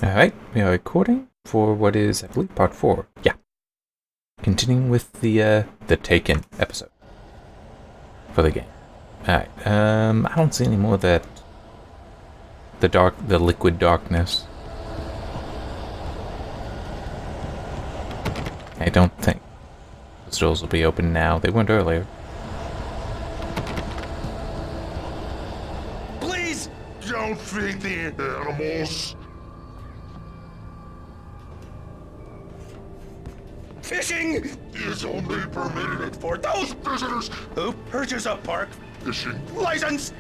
Alright, we are recording for what is, I believe, part 4. Yeah. Continuing with the Taken episode for the game. Alright, I don't see any more of that. The liquid darkness. I don't think the stores will be open now. They weren't earlier. Please don't feed the animals. Fishing is only permitted for those visitors who purchase a park fishing license.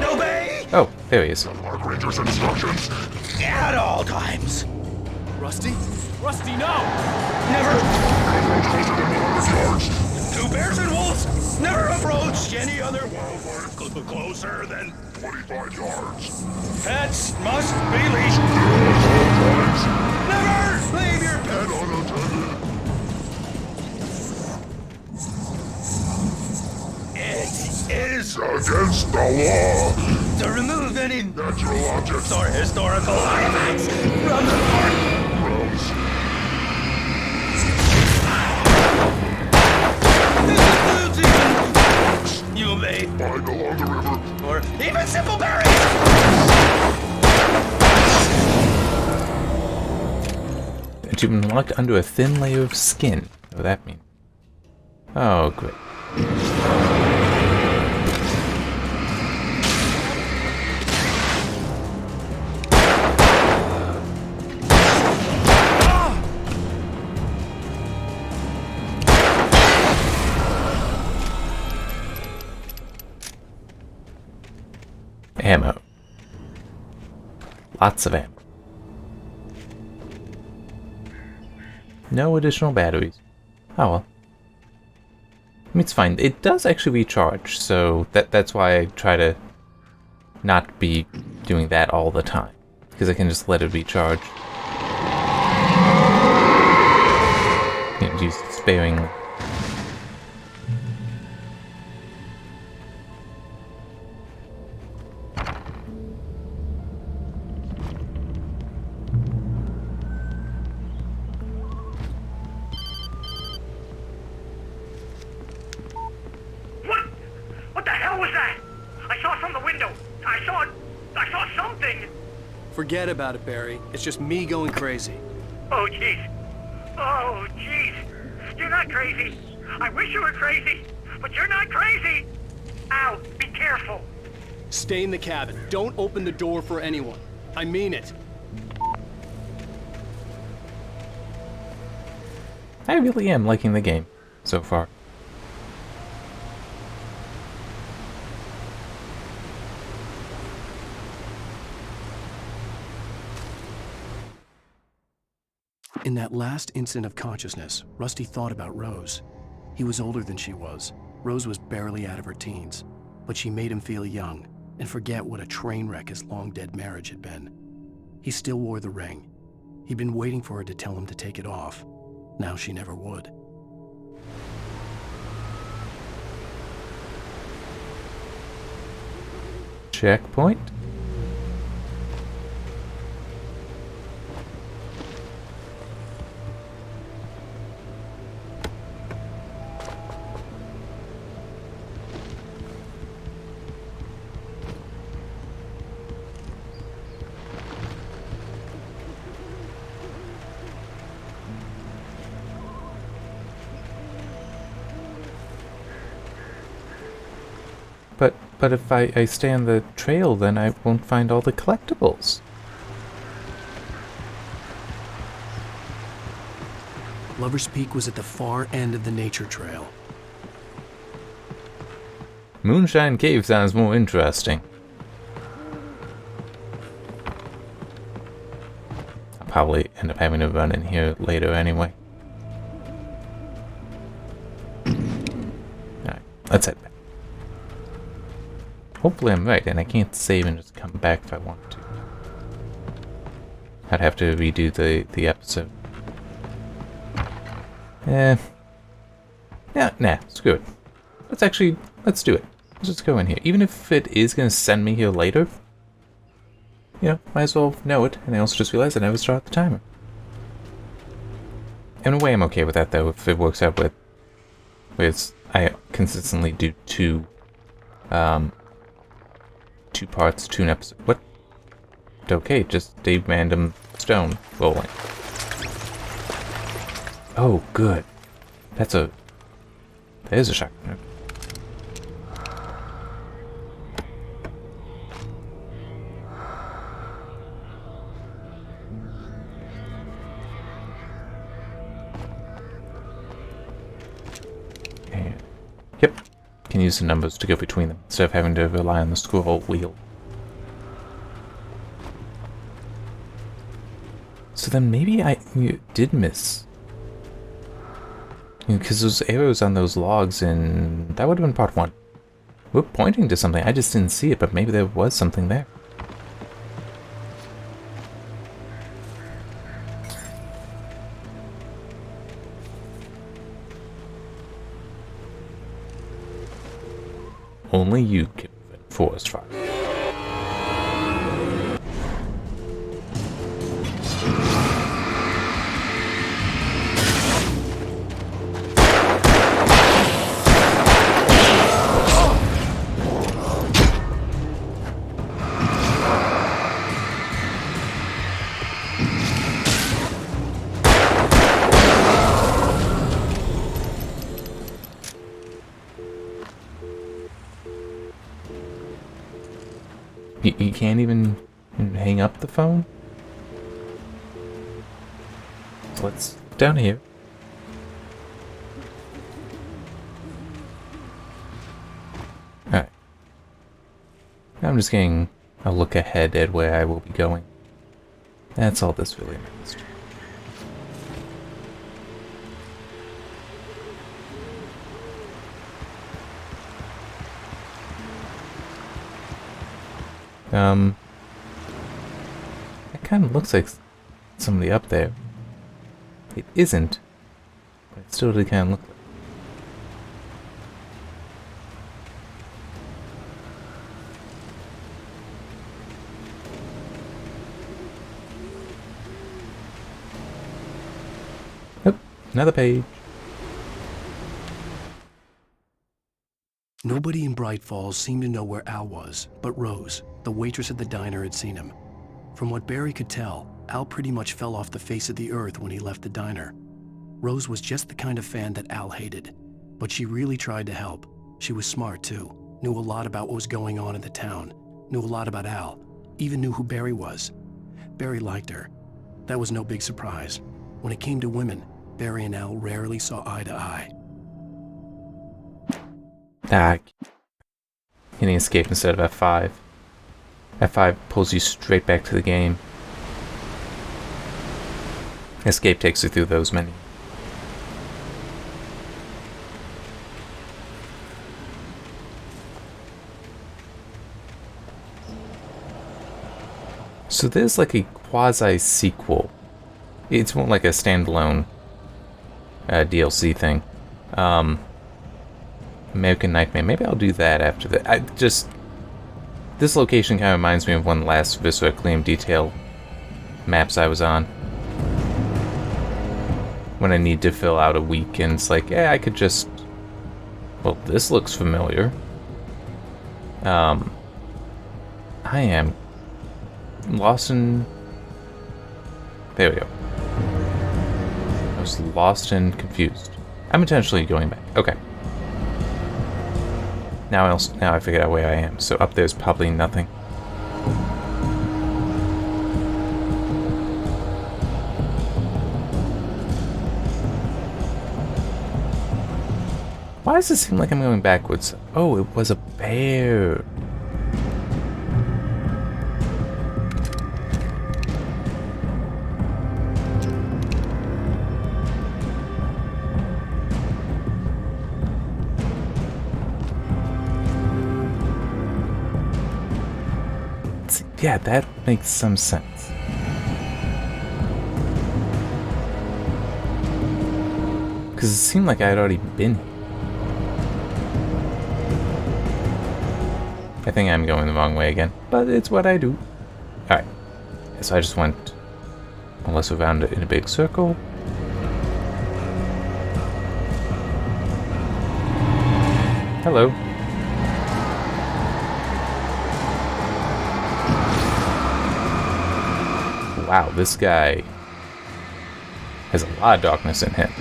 Obey Oh, there he is. park ranger's instructions at all times. Rusty? Rusty, no! Never approach closer than 100 yards. To bears and wolves, never approach any other wildlife closer than 25 yards. Pets must be leashed. Never leave your pet unattended. It is against the law to remove any natural objects or historical artifacts from the park grounds. This includes even books you may find along the river, or even simple berries. Achievement locked under a thin layer of skin. What does that mean? Oh, great. Ammo. Lots of ammo. No additional batteries. Oh well. I mean, it's fine. It does actually recharge, so that's why I try to not be doing that all the time. Because I can just let it recharge. Use it sparingly. What the hell was that? I saw from the window. I saw something. Forget about it, Barry. It's just me going crazy. Oh, jeez. Oh, jeez. You're not crazy. I wish you were crazy, but you're not crazy. Ow, be careful. Stay in the cabin. Don't open the door for anyone. I mean it. I really am liking the game so far. In that last instant of consciousness, Rusty thought about Rose. He was older than she was. Rose was barely out of her teens, but she made him feel young and forget what a train wreck his long-dead marriage had been. He still wore the ring. He'd been waiting for her to tell him to take it off. Now she never would. Checkpoint. But if I stay on the trail, then I won't find all the collectibles. Lover's Peak was at the far end of the nature trail. Moonshine Cave sounds more interesting. I'll probably end up having to run in here later anyway. Alright, let's head back. Hopefully I'm right, and I can't save and just come back if I want to. I'd have to redo the episode. Yeah, nah, screw it. Let's do it. Let's just go in here. Even if it is going to send me here later, you know, might as well know it. And I also just realized I never started the timer. In a way, I'm okay with that, though, if it works out with I consistently do two parts to an episode. What? Okay, just a random stone rolling. Oh, good. That is a shotgun. And, yep. Can use the numbers to go between them instead of having to rely on the scroll wheel. So then maybe I did miss. Because those arrows on those logs, and that would have been part 1. We're pointing to something, I just didn't see it, but maybe there was something there. Only you can prevent forest fire. You can't even hang up the phone? So let's down here. Alright. I'm just getting a look ahead at where I will be going. That's all this really means. It kind of looks like somebody up there. It isn't, but it still did kind of look like. Nope, another page. Nobody in Bright Falls seemed to know where Al was, but Rose, the waitress at the diner, had seen him. From what Barry could tell, Al pretty much fell off the face of the earth when he left the diner. Rose was just the kind of fan that Al hated, but she really tried to help. She was smart too, knew a lot about what was going on in the town, knew a lot about Al, even knew who Barry was. Barry liked her. That was no big surprise. When it came to women, Barry and Al rarely saw eye to eye. Hitting escape instead of F5. F5 pulls you straight back to the game. Escape takes you through those menus. So there's like a quasi-sequel. It's more like a standalone DLC thing. American Nightmare. Maybe I'll do that after that. This location kind of reminds me of one of the last Viscera Acclaim detail maps I was on. When I need to fill out a week, and it's like, yeah, I could just... Well, this looks familiar. I am lost in... There we go. I was lost and confused. I'm intentionally going back. Okay. Now I figured out where I am. So up there's probably nothing. Why does it seem like I'm going backwards? Oh, it was a bear. Yeah, that makes some sense. Because it seemed like I had already been here. I think I'm going the wrong way again, but it's what I do. Alright, so I just went more or less around it in a big circle. Hello. Wow, this guy has a lot of darkness in him.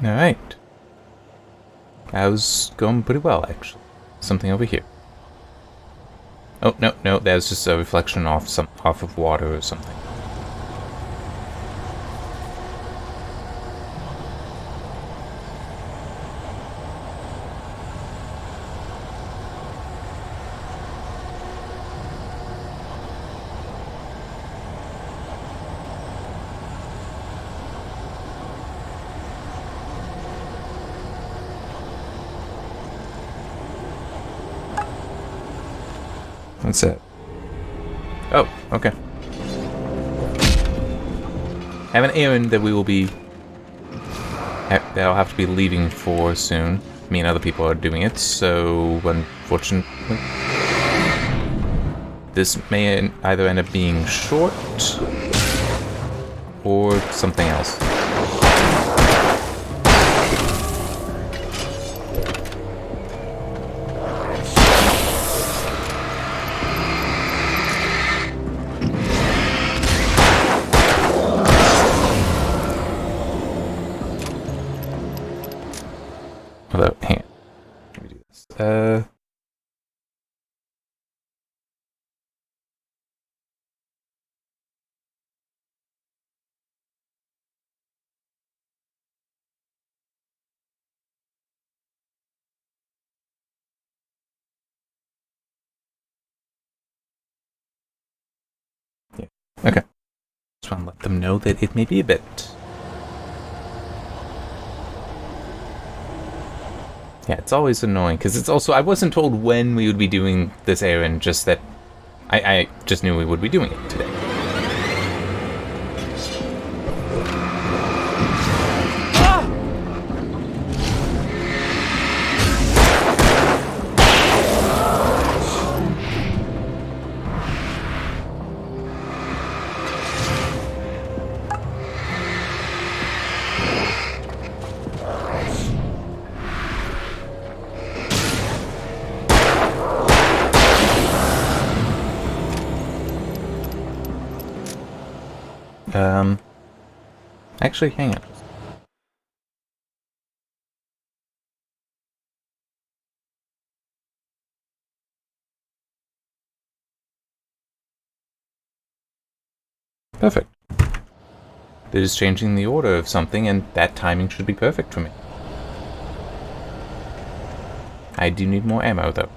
Alright. That was going pretty well, actually. Something over here. Oh, no, that was just a reflection off of water or something. What's that? Oh, okay. I have an errand that we will be... that I'll have to be leaving for soon. Me and other people are doing it, so unfortunately... this may either end up being short... or something else. Although, hang on. Let me do this. Yeah. Okay. Just want to let them know that it may be a bit. Yeah, it's always annoying, because it's also... I wasn't told when we would be doing this errand, just that... I just knew we would be doing it today. Actually, hang on. Perfect. They're just changing the order of something, and that timing should be perfect for me. I do need more ammo, though.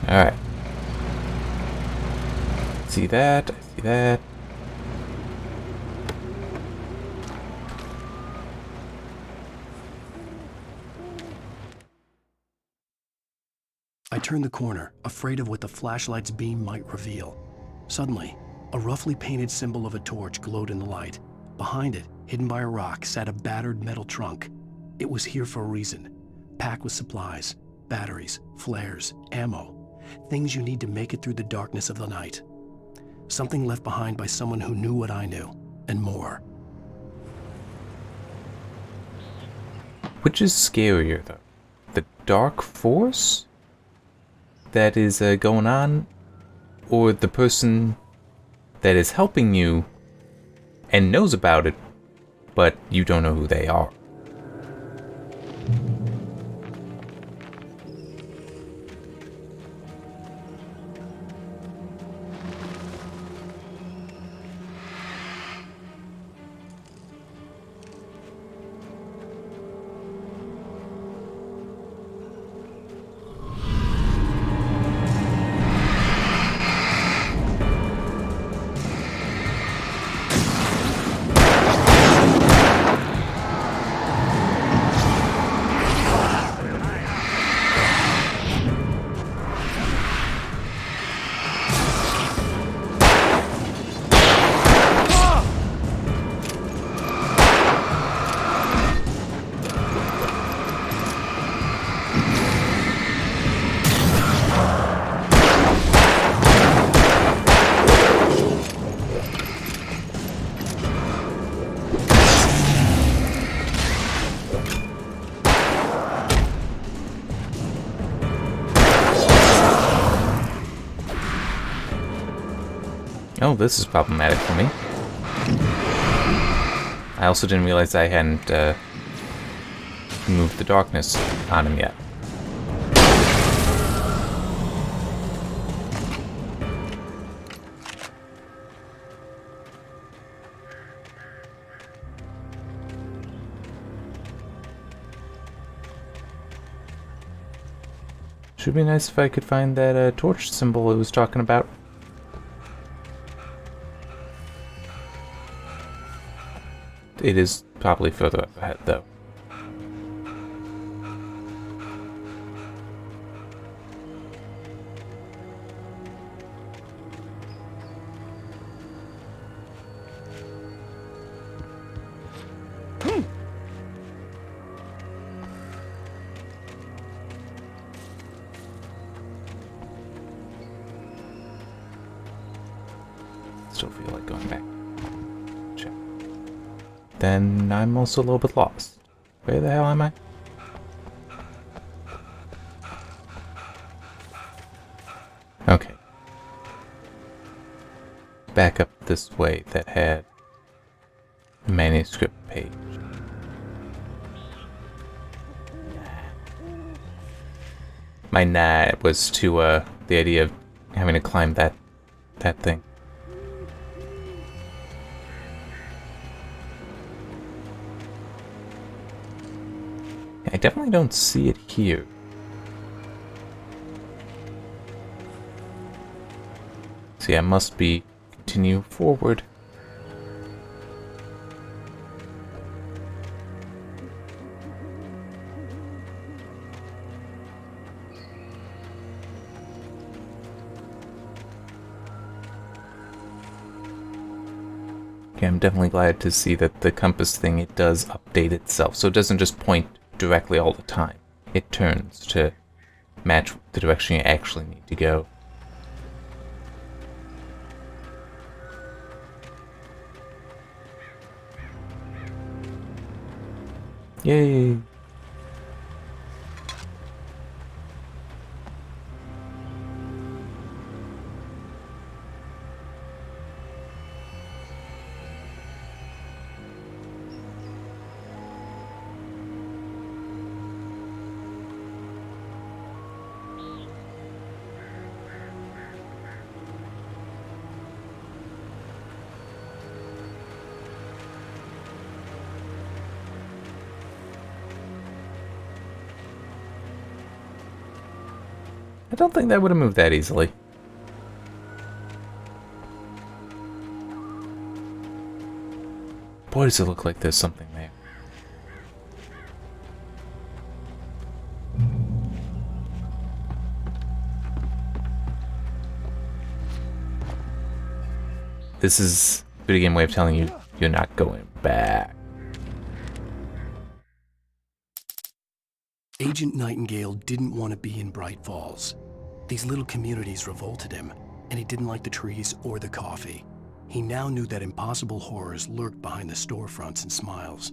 Alright. See that, I see that. I turned the corner, afraid of what the flashlight's beam might reveal. Suddenly, a roughly painted symbol of a torch glowed in the light. Behind it, hidden by a rock, sat a battered metal trunk. It was here for a reason. Packed with supplies, batteries, flares, ammo. Things you need to make it through the darkness of the night. Something left behind by someone who knew what I knew, and more. Which is scarier, though? The dark force that is going on or the person that is helping you and knows about it, but you don't know who they are. Oh, this is problematic for me. I also didn't realize I hadn't moved the darkness on him yet. Should be nice if I could find that torch symbol it was talking about. It is probably further up ahead, though. Still feel like going back. Check. Then I'm also a little bit lost. Where the hell am I? Okay. Back up this way that had a manuscript page. My nah was to the idea of having to climb that thing. I definitely don't see it here. See, I must be continue forward. Okay, I'm definitely glad to see that the compass thing, it does update itself, so it doesn't just point directly all the time. It turns to match the direction you actually need to go. Yay! I don't think that would have moved that easily. Boy, does it look like there's something there. This is a video game way of telling you you're not going back. Agent Nightingale didn't want to be in Bright Falls. These little communities revolted him, and he didn't like the trees or the coffee. He now knew that impossible horrors lurked behind the storefronts and smiles.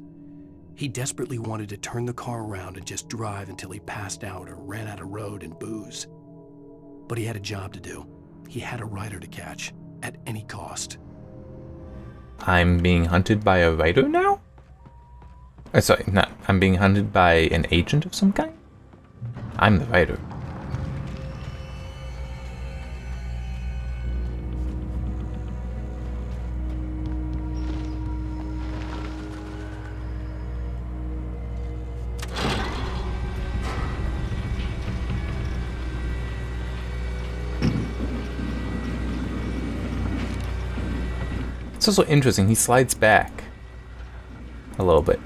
He desperately wanted to turn the car around and just drive until he passed out or ran out of road and booze. But he had a job to do. He had a rider to catch, at any cost. I'm being hunted by a writer now? Sorry, not. I'm being hunted by an agent of some kind? I'm the writer. It's also interesting, he slides back a little bit.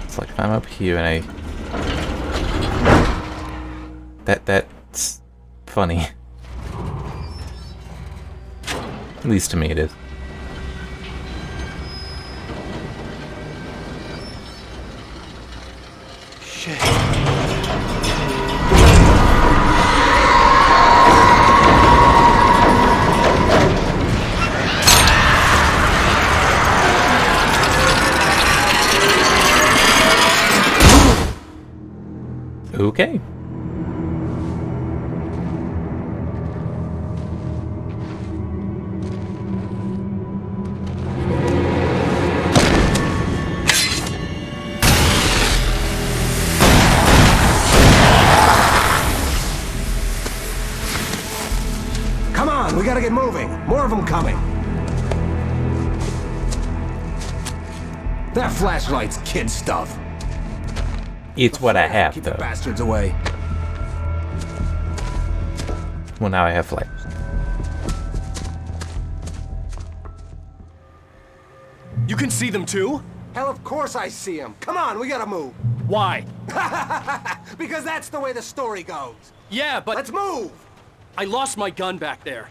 It's like if I'm up here and that's funny. At least to me it is. Shit. Okay. Come on, we gotta get moving. More of them coming. That flashlight's kid stuff. It's what I have, Keep the though. bastards away. Well, now I have flares. You can see them too? Hell, of course I see them. Come on, we gotta move. Why? Because that's the way the story goes. Yeah, but Let's move! I lost my gun back there.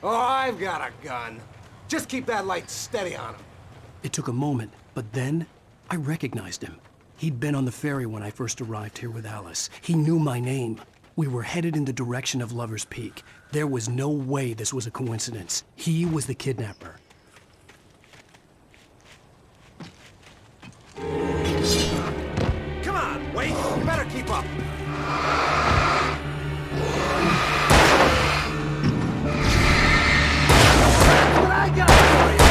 Oh, I've got a gun. Just keep that light steady on him. It took a moment, but then I recognized him. He'd been on the ferry when I first arrived here with Alice. He knew my name. We were headed in the direction of Lover's Peak. There was no way this was a coincidence. He was the kidnapper. Come on, wait. You better keep up. What I got for you?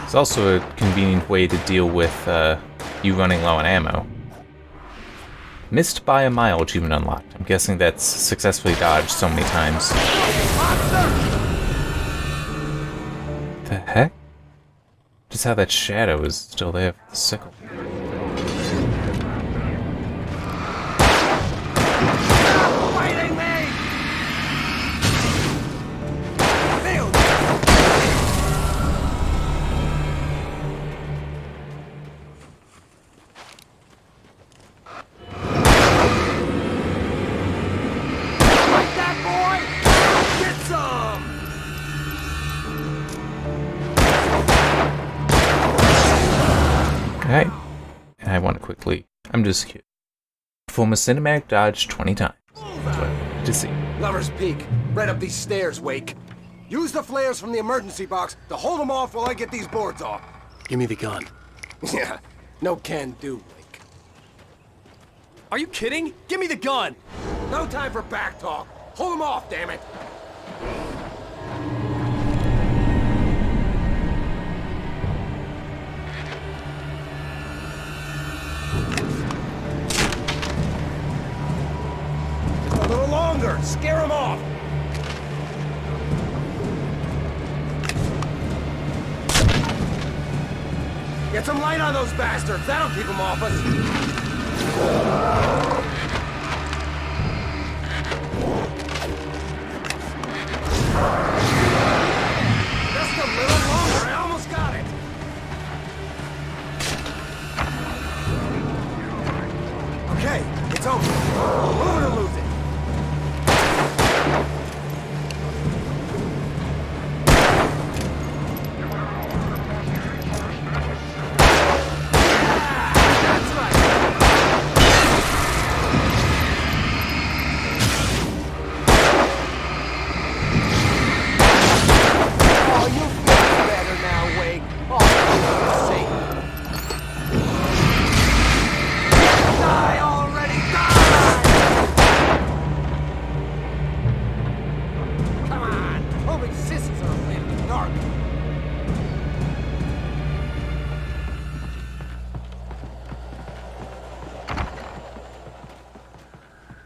It's also a convenient way to deal with you running low on ammo. Missed by a mile achievement unlocked. I'm guessing that's successfully dodged so many times. The heck? Just how that shadow is still there for the sickle. Fighting me! Field! Like that, boy! Get some! Alright. And I want to quickly. I'm just cute. Perform a cinematic dodge 20 times. That's what I need to see. Lover's Peak, right up these stairs, Wake. Use the flares from the emergency box to hold them off while I get these boards off. Give me the gun. Yeah, no can do, Wake. Are you kidding? Give me the gun! No time for back talk. Hold them off, damn it. A little longer. Scare them off. Get some light on those bastards. That'll keep them off us. Just a little longer. I almost got it. Okay, it's over. Move it or lose it. That's right.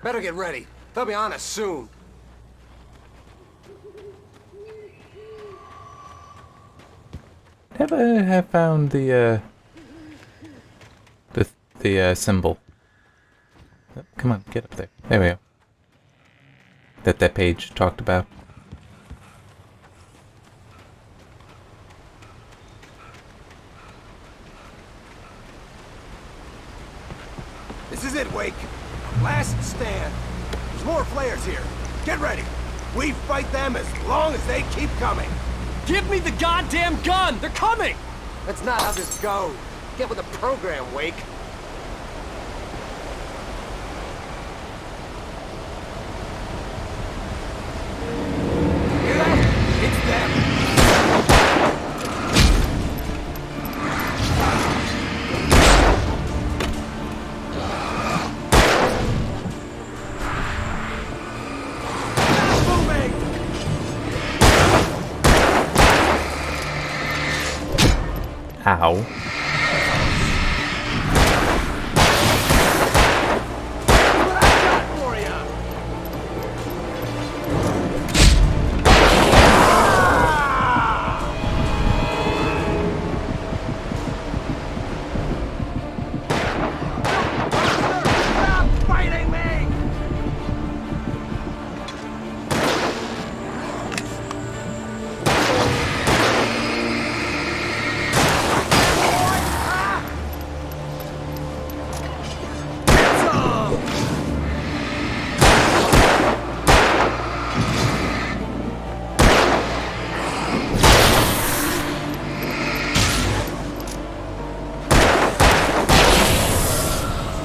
Better get ready. They'll be on us soon. Never have found the symbol. Oh, come on, get up there. There we go. That page talked about. This is it, Wake. Last stand. There's more flares here. Get ready. We fight them as long as they keep coming. Give me the goddamn gun! They're coming! That's not how this goes. Get with the program, Wake. Hear that? It's them. Moving! Ow. What I got for ya? Stop fighting me!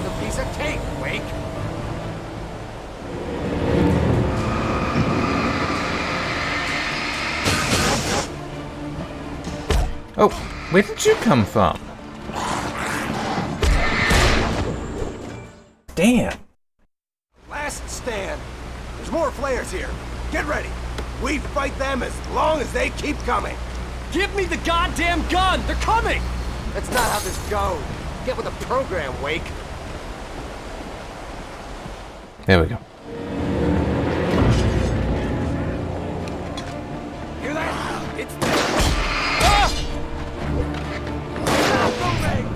A piece of cake, Wake. Oh, where did you come from? Damn. Last stand. There's more flares here. Get ready. We fight them as long as they keep coming. Give me the goddamn gun! They're coming! That's not how this goes. Get with the program, Wake. There we go. Hear that? It's them. Stop moving!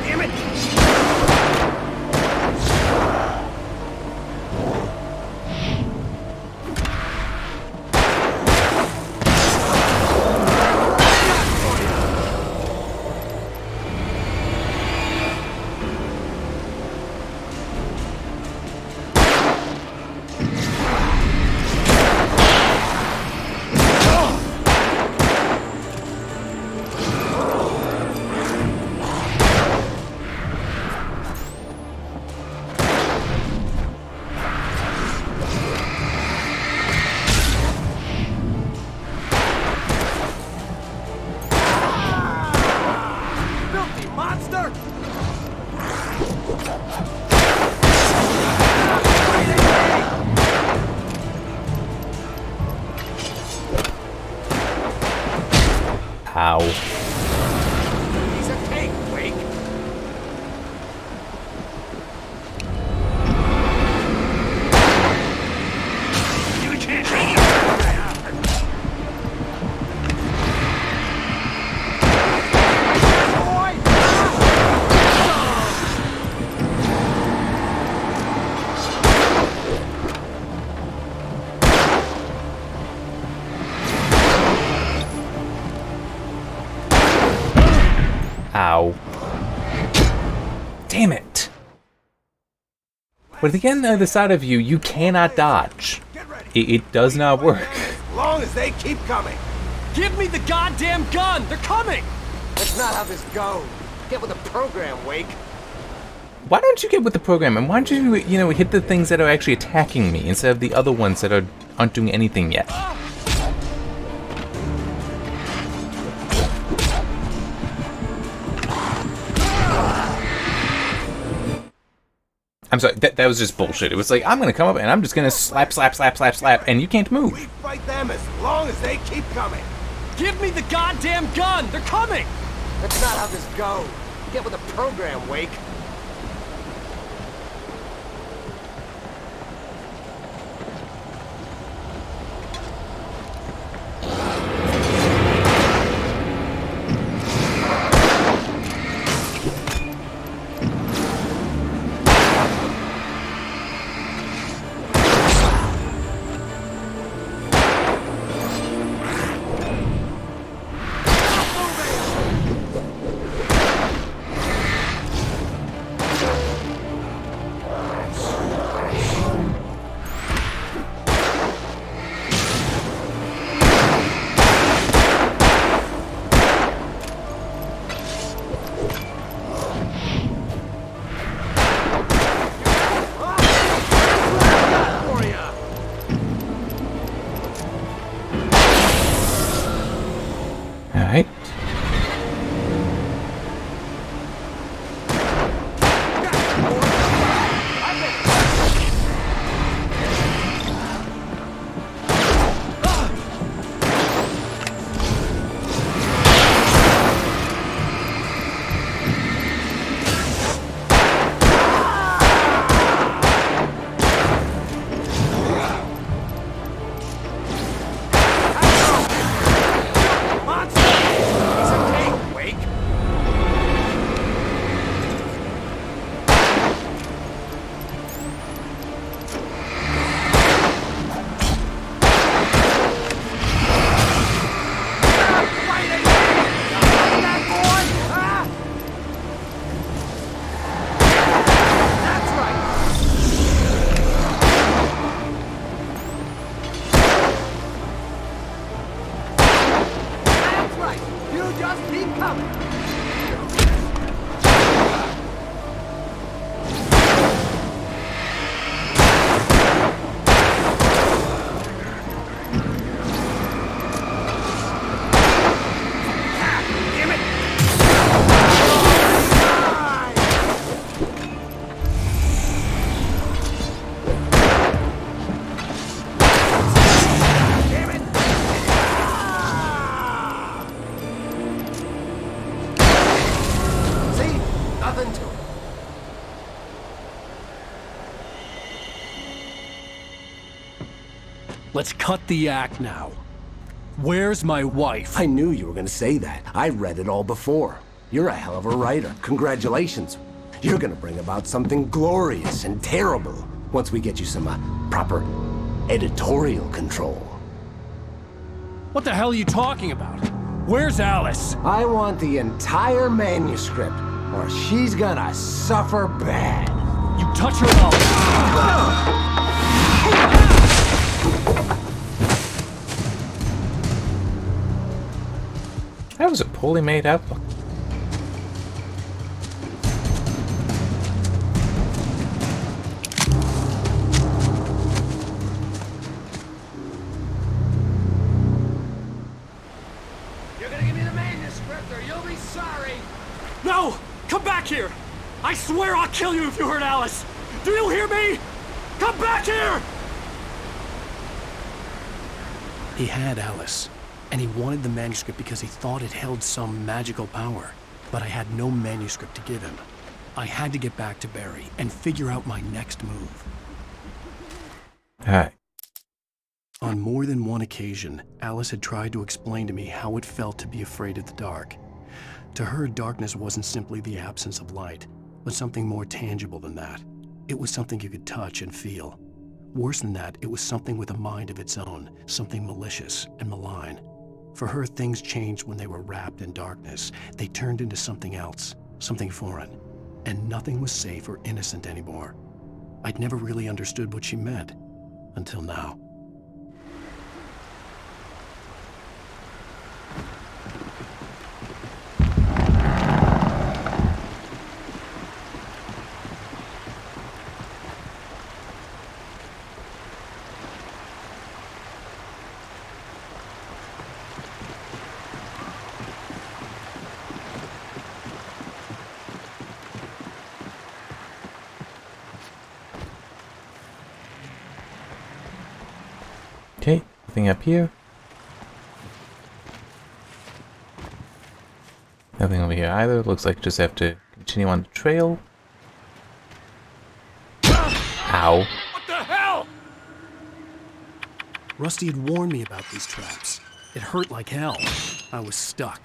Damn it! Filthy monster! Ow. Piece of cake, Wake. You can't Ow. Damn it. But again, on the other side of you, you cannot dodge. Get ready. It does not work. As long as they keep coming. Give me the goddamn gun! They're coming! That's not how this goes. Get with the program, Wake. Why don't you get with the program, and why don't you, hit the things that are actually attacking me instead of the other ones that aren't doing anything yet? I'm sorry, that was just bullshit. It was like, I'm gonna come up and I'm just gonna slap, and you can't move. We fight them as long as they keep coming. Give me the goddamn gun! They're coming! That's not how this goes. Get with the program, Wake. Alright. Let's cut the act now. Where's my wife? I knew you were gonna say that. I read it all before. You're a hell of a writer. Congratulations. You're gonna bring about something glorious and terrible once we get you some proper editorial control. What the hell are you talking about? Where's Alice? I want the entire manuscript, or she's gonna suffer bad. You touch her up. That was a poorly made outlook. You're gonna give me the manuscript, or you'll be sorry. No! Come back here! I swear I'll kill you if you hurt Alice! Do you hear me? Come back here! He had Alice, and he wanted the manuscript because he thought it held some magical power. But I had no manuscript to give him. I had to get back to Barry and figure out my next move. Alright. On more than one occasion, Alice had tried to explain to me how it felt to be afraid of the dark. To her, darkness wasn't simply the absence of light, but something more tangible than that. It was something you could touch and feel. Worse than that, it was something with a mind of its own, something malicious and malign. For her, things changed when they were wrapped in darkness. They turned into something else, something foreign, and nothing was safe or innocent anymore. I'd never really understood what she meant, until now. anything up here? Nothing over here either. Looks like just have to continue on the trail. Ow. What the hell? Rusty had warned me about these traps. It hurt like hell. I was stuck.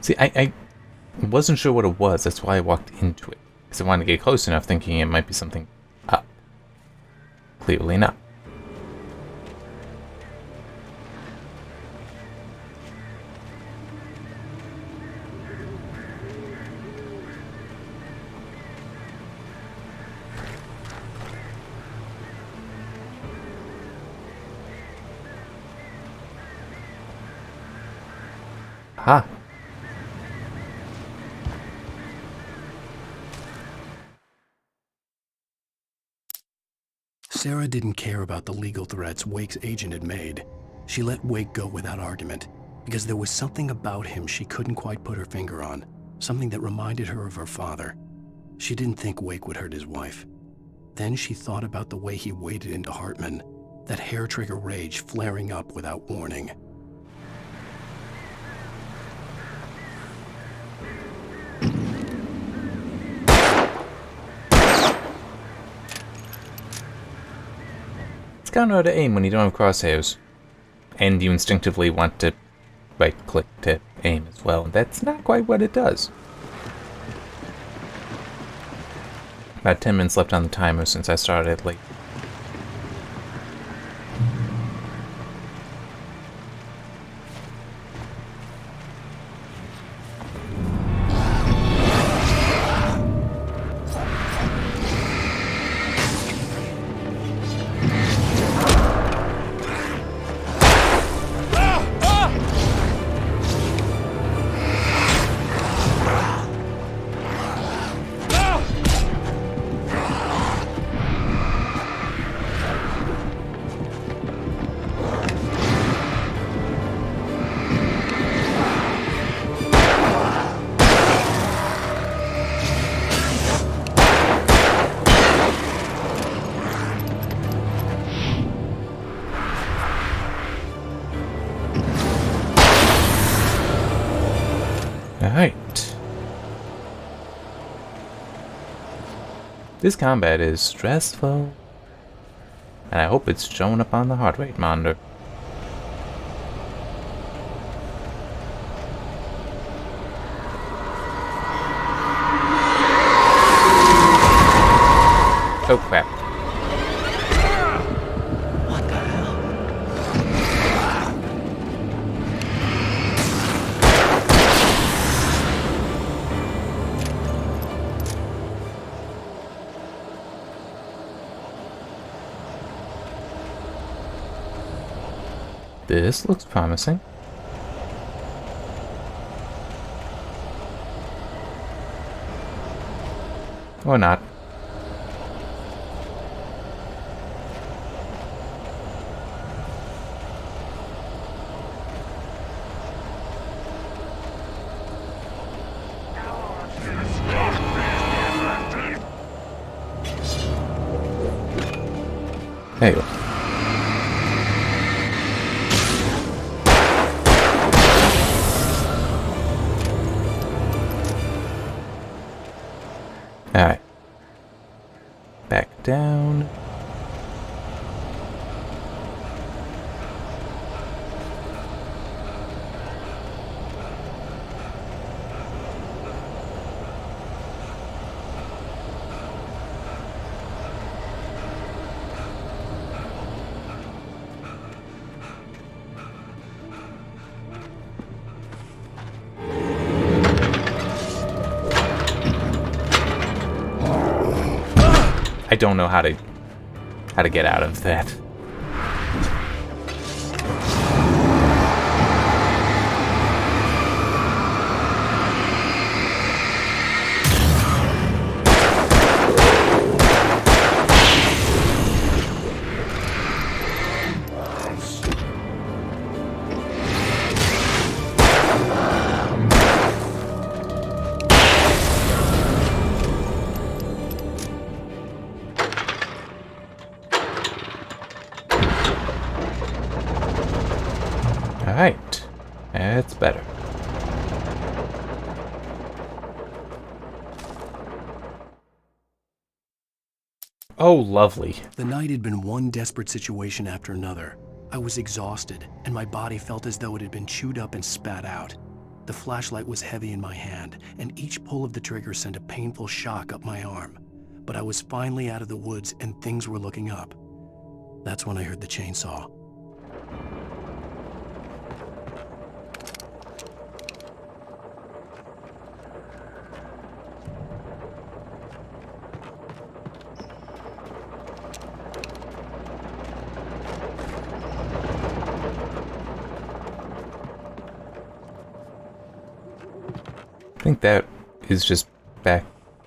See, I wasn't sure what it was. That's why I walked into it. Because I wanted to get close enough thinking it might be something up. Clearly not. Ha! Sarah didn't care about the legal threats Wake's agent had made. She let Wake go without argument, because there was something about him she couldn't quite put her finger on, something that reminded her of her father. She didn't think Wake would hurt his wife. Then she thought about the way he waded into Hartman, that hair-trigger rage flaring up without warning. It's kind of hard to aim when you don't have crosshairs. And you instinctively want to right-click to aim as well, and that's not quite what it does. About 10 minutes left on the timer since I started late. Alright. This combat is stressful. And I hope it's showing up on the heart rate monitor. Oh crap. What the hell? This looks promising. Or not. There you go. Alright. Back down. I don't know how to get out of that. better. Oh, lovely. The night had been one desperate situation after another. I was exhausted, and my body felt as though it had been chewed up and spat out. The flashlight was heavy in my hand, and each pull of the trigger sent a painful shock up my arm. But I was finally out of the woods, and things were looking up. That's when I heard the chainsaw. I think that is just back...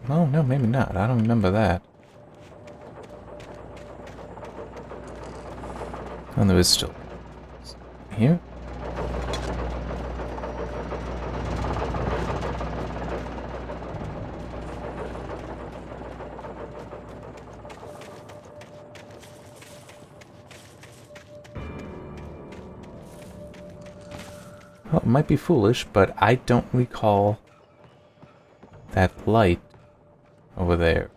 Oh, no, maybe not. I don't remember that. And there is still... Here? Well, it might be foolish, but I don't recall that light over there.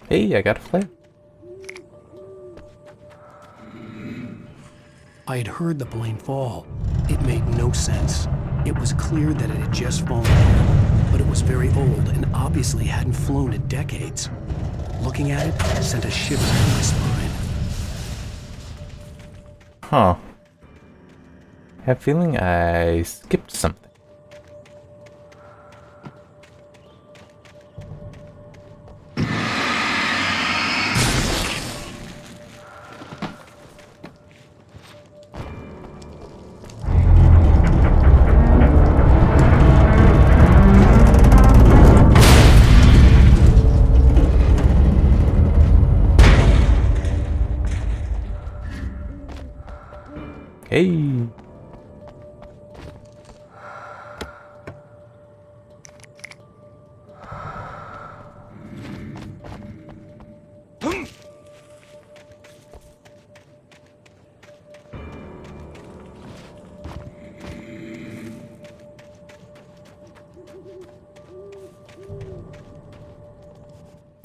Hey, I got a flare. I had heard the plane fall. It made no sense. It was clear that it had just fallen down, but it was very old and obviously hadn't flown in decades. Looking at it sent a shiver down my spine. Huh. I have a feeling I skipped something. Hey.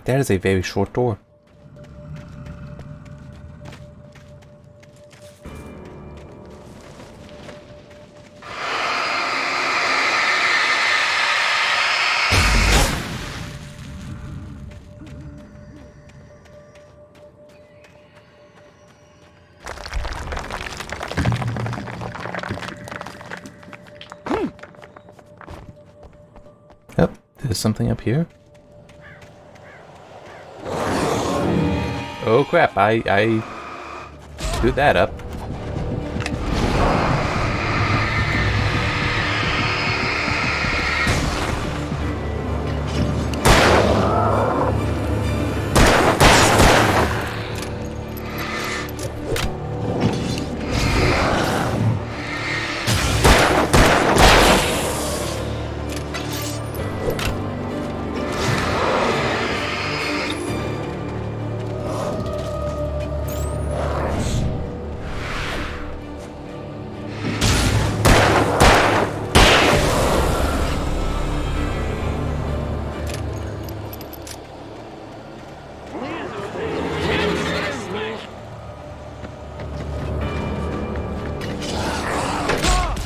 That is a very short door. Yep, there's something up here. Oh crap, I screwed that up.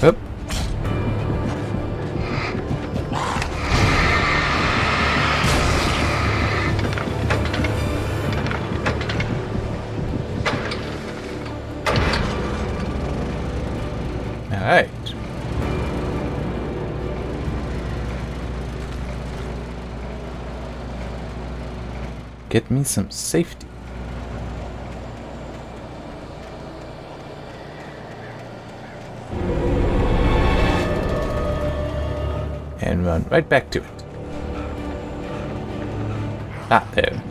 Oop. All right. Get me some safety. And run right back to it. Ah, there.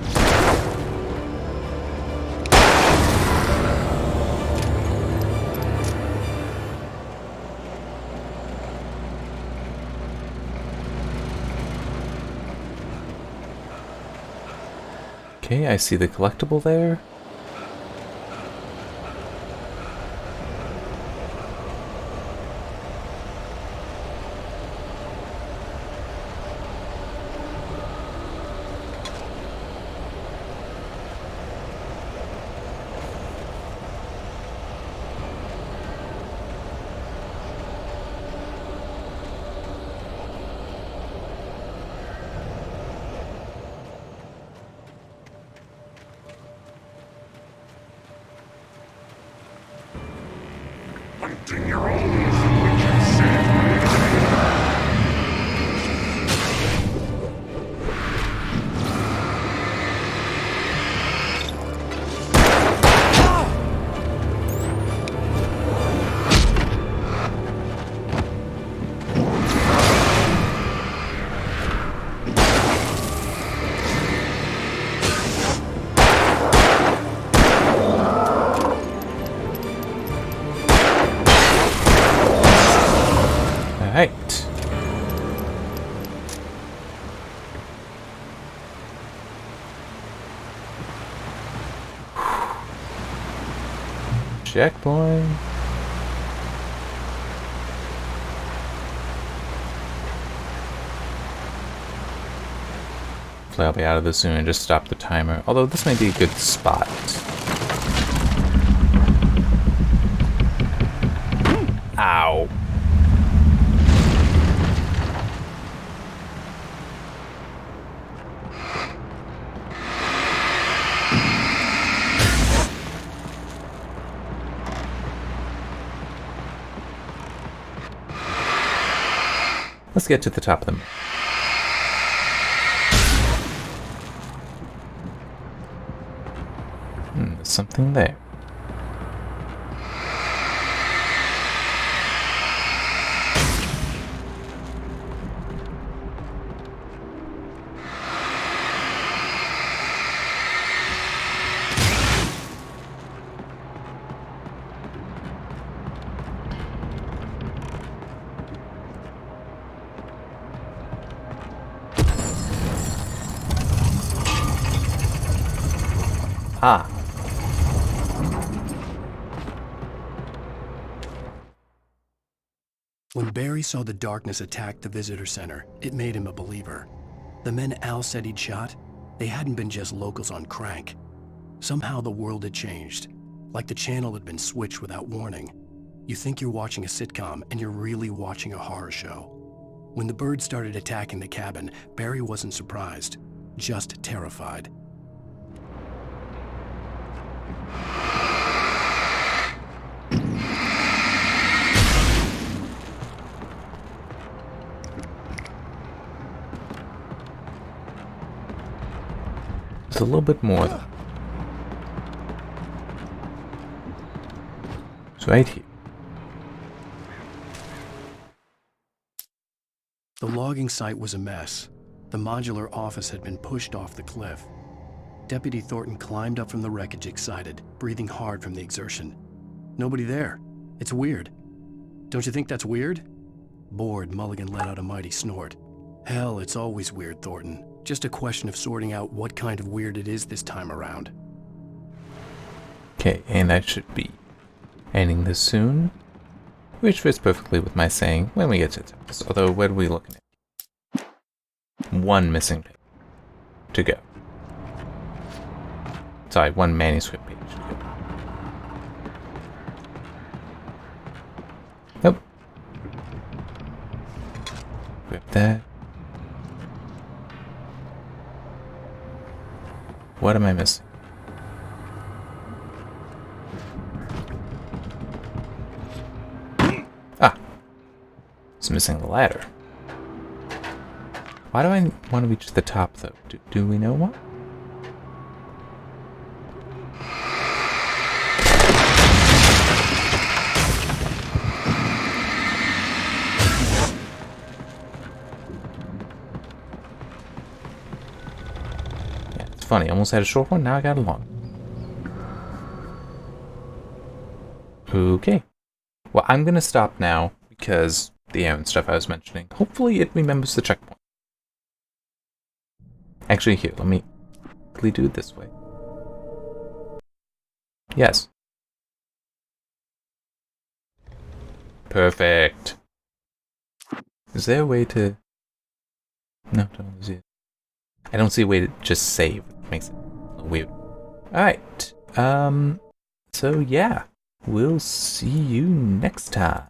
Okay, I see the collectible there. Alright. Checkpoint. Hopefully I'll be out of this soon and just stop the timer. Although this may be a good spot. Ow. Let's get to the top of the moon. There's something there. Ah. When Barry saw the darkness attack the visitor center, it made him a believer. The men Al said he'd shot, they hadn't been just locals on crank. Somehow the world had changed, like the channel had been switched without warning. You think you're watching a sitcom, and you're really watching a horror show. When the birds started attacking the cabin, Barry wasn't surprised, just terrified. It's a little bit more though. It's right here. The logging site was a mess. The modular office had been pushed off the cliff. Deputy Thornton climbed up from the wreckage excited, breathing hard from the exertion. Nobody there. It's weird. Don't you think that's weird? Bored, Mulligan let out a mighty snort. Hell, it's always weird, Thornton. Just a question of sorting out what kind of weird it is this time around. Okay, and I should be ending this soon, which fits perfectly with my saying when we get to this. Although, what are we looking at? One missing page to go. Sorry, one manuscript page to go. Nope. Grab that. What am I missing? Ah! It's missing the ladder. Why do I want to reach the top, though? Do we know why? Funny, almost had a short one, now I got a long. Okay. Well, I'm gonna stop now because the errand stuff I was mentioning. Hopefully it remembers the checkpoint. Actually, here, let me typically do it this way. Yes. Perfect. Is there a way to... No, don't see it. I don't see a way to just save. It makes it a little weird. Alright. So yeah. We'll see you next time.